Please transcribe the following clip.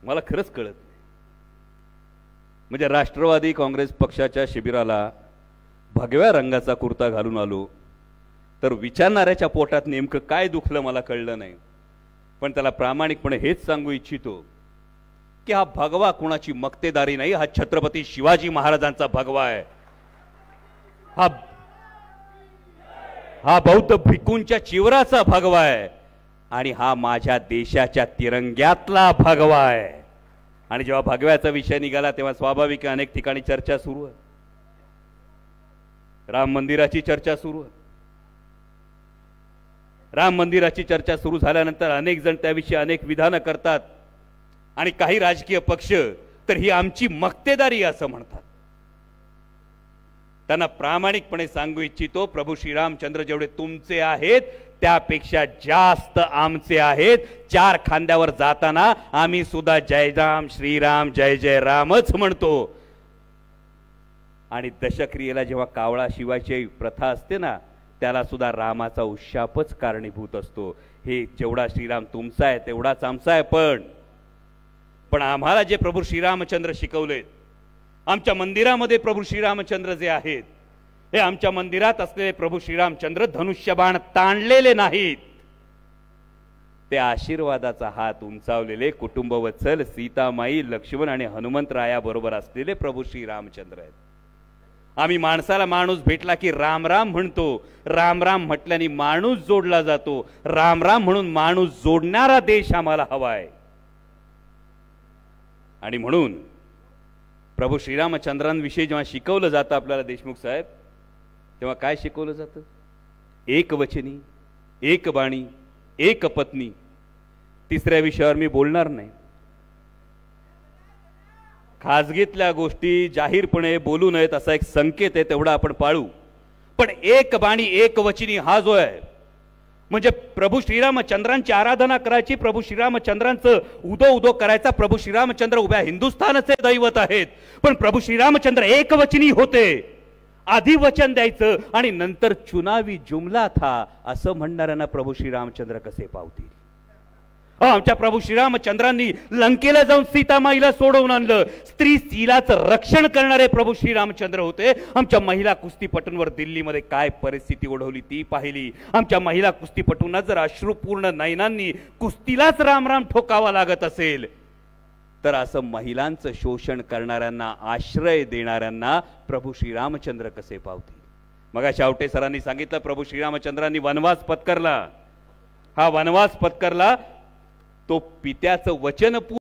मला खरंच कळत नाही। म्हणजे राष्ट्रवादी काँग्रेस पक्षाच्या शिबिराला भगव्या रंगाचा कुर्ता घालून आलो तर विचारणाऱ्याच्या पोटात नेमकं काय दुखलं मला कळलं नाही। पण त्याला प्रामाणिकपणे हेच सांगू इच्छितो की हा भगवा कुणाची मक्तेदारी नाही, हा छत्रपती शिवाजी महाराजांचा भगवा आहे। हा बौद्ध भिक्खूंच्या चिवराचा भगवा आहे आणि हा माझ्या देशाच्या तिरंग्यातला भगवा आहे। आणि जेव्हा भगव्याचा विषय निघाला तेव्हा स्वाभाविक अनेक ठिकाणी चर्चा सुरू आहे, राम मंदिराची चर्चा सुरू आहे। राम मंदिराची चर्चा सुरू झाल्यानंतर अनेक जण त्याविषयी अनेक विधानं करतात आणि काही राजकीय पक्ष तर ही आमची मक्तेदारी असं म्हणतात। त्यांना प्रामाणिकपणे सांगू इच्छितो, प्रभू श्रीरामचंद्र जेवढे तुमचे आहेत त्यापेक्षा जास्त आमचे आहेत। चार खांद्यावर जाताना आम्ही सुद्धा जय राम श्रीराम जय जय रामच म्हणतो। आणि दशक्रियेला जेव्हा कावळा शिवायची प्रथा असते ना, त्याला सुद्धा रामाचा उशापच कारणीभूत असतो। हे जेवढा श्रीराम तुमचा आहे तेवढाच आमचा आहे। पण आम्हाला जे प्रभू श्रीरामचंद्र शिकवलेत, आमच्या मंदिरामध्ये प्रभू श्रीरामचंद्र जे आहेत, हे आमच्या मंदिरात असलेले प्रभू श्रीरामचंद्र धनुष्यबाण ताणलेले नाहीत, ते आशीर्वादाचा हात उंचावलेले कुटुंबवत्सल सीतामाई लक्ष्मण आणि हनुमंतराया बरोबर असलेले प्रभू श्रीरामचंद्र आहेत। आम्ही माणसाला माणूस भेटला की राम राम म्हणतो, राम राम म्हटल्याने माणूस जोडला जातो, राम राम म्हणून माणूस जोडणारा देश आम्हाला हवाय। आणि म्हणून प्रभू श्रीरामचंद्रांविषयी जेव्हा शिकवलं जातं आपल्याला देशमुख साहेब, तेव्हा काय शिकवलं जातं? एक वचनी, एक बाणी, एक पत्नी। तिसऱ्या विषयावर मी बोलणार नाही। खाजगीतल्या गोष्टी जाहीरपणे बोलू नयेत असा एक संकेत आहे, तेवढा आपण पाळू। पण एक बाणी एक वचनी हा जो आहे, म्हणजे प्रभू श्रीरामचंद्रांची आराधना करायची, प्रभू श्रीरामचंद्रांचं उदो उदो करायचा। प्रभू श्रीरामचंद्र उभ्या हिंदुस्थानाचे दैवत आहेत, पण प्रभू श्रीरामचंद्र एकवचनी होते। आधी वचन द्यायचं आणि नंतर चुनावी जुमला था असं म्हणणाऱ्यांना प्रभू श्रीरामचंद्र कसे पावतील? आमच्या प्रभू श्रीरामचंद्रांनी लंकेला जाऊन सीतामाईला सोडवून आणलं। स्त्री स्त्रीलाचं रक्षण करणारे प्रभू श्रीरामचंद्र होते। आमच्या महिला कुस्तीपटूंवर दिल्लीमध्ये काय परिस्थिती ओढवली ती पाहिली। आमच्या महिला कुस्तीपटूंना जर अश्रुपूर्ण नयनांनी कुस्तीलाच राम राम ठोकावा लागत असेल तर असं महिलांचं शोषण करणाऱ्यांना, आश्रय देणाऱ्यांना प्रभू श्रीरामचंद्र कसे पावतील? मग शावटे सरांनी सांगितलं, प्रभू श्रीरामचंद्रांनी वनवास पत्करला। हा वनवास पत्करला तो पित्याचं वचन